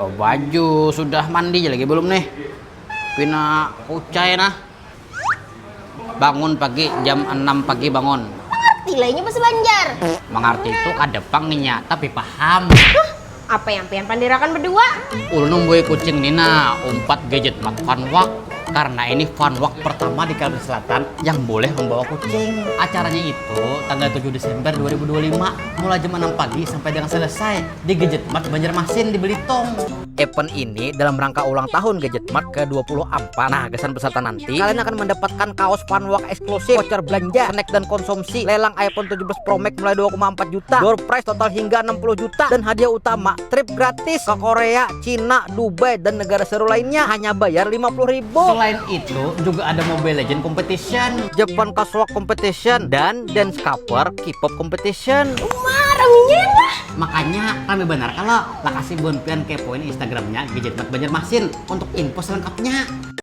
Oh, baju sudah mandi lagi belum nih? Pina ucai nah. Bangun pagi jam 6 pagi bangun. Mengerti lainnya bahasa Banjar. Mengerti itu ada pangnya tapi paham. Apa yang pengen pandirakan berdua? Ulun boy kucing Nina umpat gadget mat fun walk karena ini fun walk pertama di Kalimantan Selatan yang boleh membawa kucing. Acaranya itu tanggal 7 Desember 2025 mulai jam 6 pagi sampai dengan selesai di Gadget Mart Banjarmasin di Belitung. Event ini dalam rangka ulang tahun Gadget Mart ke-24. Nah, kesan peserta nanti kalian akan mendapatkan kaos fun walk eksklusif, voucher belanja, snack dan konsumsi, lelang iPhone 17 Pro Max mulai 2,4 juta, door prize total hingga 60 juta dan hadiah utama trip gratis ke Korea, Cina, Dubai dan negara seru lainnya hanya bayar 50.000. Selain itu juga ada Mobile Legend Competition, Japan Casual Competition dan dance cover K-pop Competition. Raminya lah. Makanya kami benar kalau lah kasih bonpian kepoin Instagramnya Gadget Mart Banjarmasin untuk info selengkapnya.